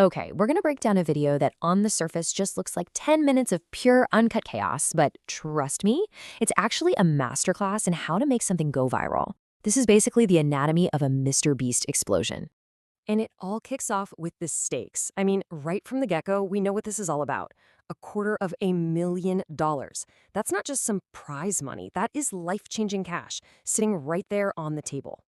Okay, we're gonna break down a video that on the surface just looks like 10 minutes of pure uncut chaos, but trust me, it's actually a masterclass in how to make something go viral. This is basically the anatomy of a Mr. Beast explosion. And it all kicks off with the stakes. I mean, right from the get-go, we know what this is all about. $250,000. That's not just some prize money. That is life-changing cash sitting right there on the table.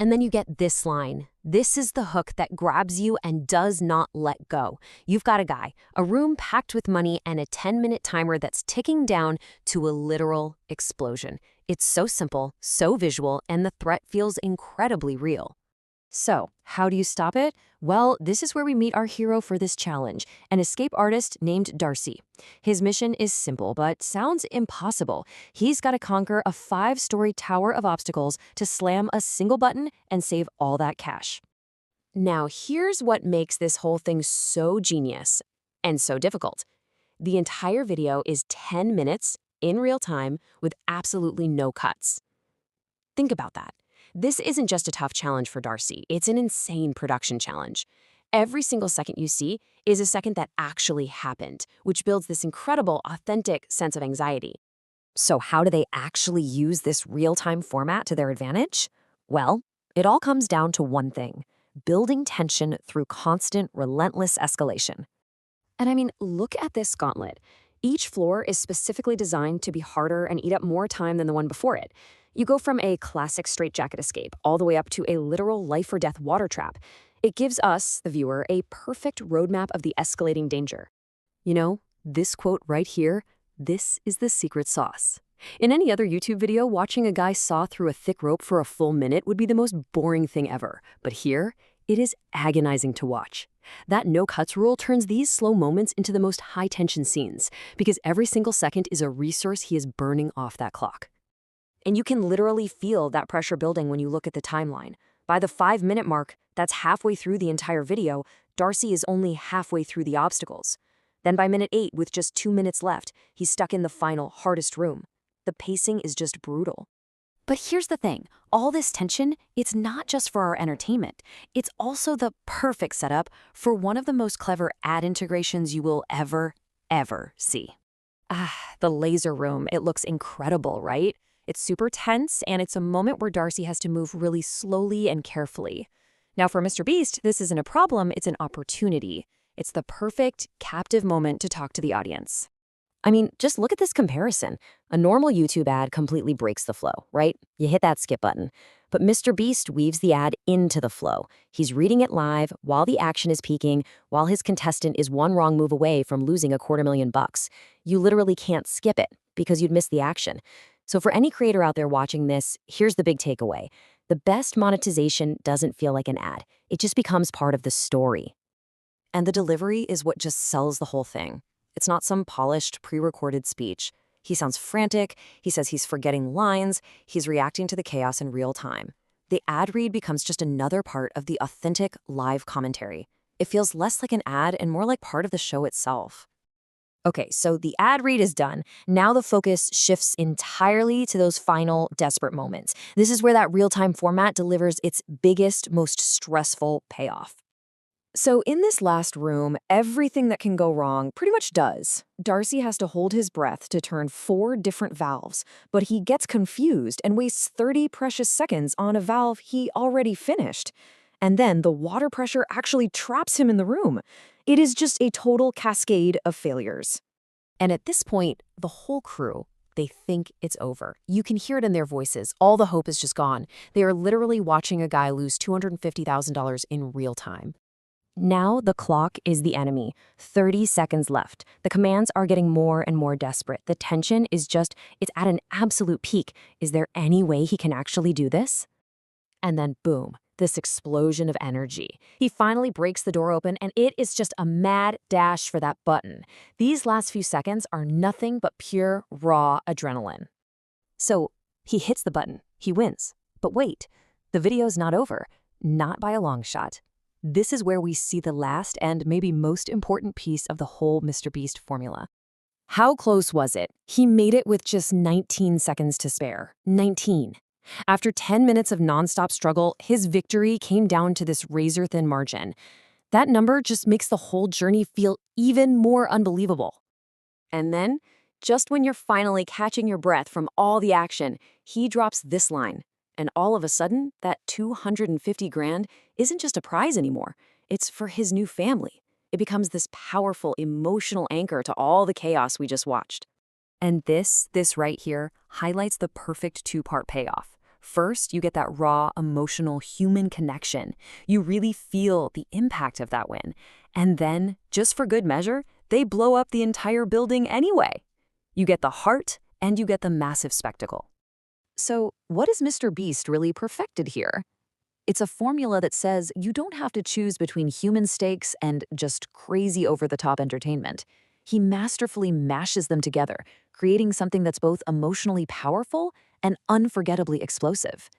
And then you get this line. This is the hook that grabs you and does not let go. You've got a guy, a room packed with money, and a 10-minute timer that's ticking down to a literal explosion. It's so simple, so visual, and the threat feels incredibly real. So, how do you stop it? Well, this is where we meet our hero for this challenge, an escape artist named Darcy. His mission is simple, but sounds impossible. He's got to conquer a 5-story tower of obstacles to slam a single button and save all that cash. Now, here's what makes this whole thing so genius and so difficult. The entire video is 10 minutes in real time with absolutely no cuts. Think about that. This isn't just a tough challenge for Darcy, it's an insane production challenge. Every single second you see is a second that actually happened, which builds this incredible, authentic sense of anxiety. So how do they actually use this real-time format to their advantage? Well, it all comes down to one thing: building tension through constant, relentless escalation. And I mean, look at this gauntlet. Each floor is specifically designed to be harder and eat up more time than the one before it. You go from a classic straitjacket escape all the way up to a literal life-or-death water trap. It gives us, the viewer, a perfect roadmap of the escalating danger. You know, this quote right here, this is the secret sauce. In any other YouTube video, watching a guy saw through a thick rope for a full minute would be the most boring thing ever. But here, it is agonizing to watch. That no-cuts rule turns these slow moments into the most high-tension scenes, because every single second is a resource he is burning off that clock. And you can literally feel that pressure building when you look at the timeline. By the 5-minute mark, that's halfway through the entire video, Darcy is only halfway through the obstacles. Then by minute 8, with just 2 minutes left, he's stuck in the final, hardest room. The pacing is just brutal. But here's the thing, all this tension, it's not just for our entertainment. It's also the perfect setup for one of the most clever ad integrations you will ever see. The laser room, it looks incredible, right? It's super tense, and it's a moment where Darcy has to move really slowly and carefully. Now for Mr. Beast, this isn't a problem, it's an opportunity. It's the perfect, captive moment to talk to the audience. I mean, just look at this comparison. A normal YouTube ad completely breaks the flow, right? You hit that skip button. But Mr. Beast weaves the ad into the flow. He's reading it live while the action is peaking, while his contestant is one wrong move away from losing $250,000. You literally can't skip it because you'd miss the action. So for any creator out there watching this, here's the big takeaway. The best monetization doesn't feel like an ad. It just becomes part of the story. And the delivery is what just sells the whole thing. It's not some polished, pre-recorded speech. He sounds frantic, he says he's forgetting lines, he's reacting to the chaos in real time. The ad read becomes just another part of the authentic, live commentary. It feels less like an ad and more like part of the show itself. Okay, so the ad read is done. Now the focus shifts entirely to those final, desperate moments. This is where that real-time format delivers its biggest, most stressful payoff. So in this last room, everything that can go wrong pretty much does. Darcy has to hold his breath to turn 4 different valves, but he gets confused and wastes 30 precious seconds on a valve he already finished. And then the water pressure actually traps him in the room. It is just a total cascade of failures. And at this point, the whole crew, they think it's over. You can hear it in their voices. All the hope is just gone. They are literally watching a guy lose $250,000 in real time. Now the clock is the enemy. 30 seconds left. The commands are getting more and more desperate. The tension is it's at an absolute peak. Is there any way he can actually do this? And then boom, this explosion of energy. He finally breaks the door open, and it is just a mad dash for that button. These last few seconds are nothing but pure, raw adrenaline. So he hits the button. He wins. But wait, the video's not over. Not by a long shot. This is where we see the last and maybe most important piece of the whole Mr. Beast formula. How close was it? He made it with just 19 seconds to spare. 19. After 10 minutes of nonstop struggle, his victory came down to this razor-thin margin. That number just makes the whole journey feel even more unbelievable. And then, just when you're finally catching your breath from all the action, he drops this line. And all of a sudden, that 250 grand isn't just a prize anymore. It's for his new family. It becomes this powerful emotional anchor to all the chaos we just watched. And this right here, highlights the perfect two-part payoff. First, you get that raw, emotional, human connection. You really feel the impact of that win. And then, just for good measure, they blow up the entire building anyway. You get the heart, and you get the massive spectacle. So, what has Mr. Beast really perfected here? It's a formula that says you don't have to choose between human stakes and just crazy over-the-top entertainment. He masterfully mashes them together, creating something that's both emotionally powerful and unforgettably explosive.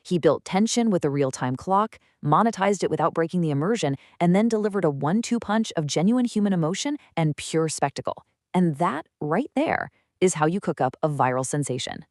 He built tension with a real-time clock, monetized it without breaking the immersion, and then delivered a one-two punch of genuine human emotion and pure spectacle. And that, right there, is how you cook up a viral sensation.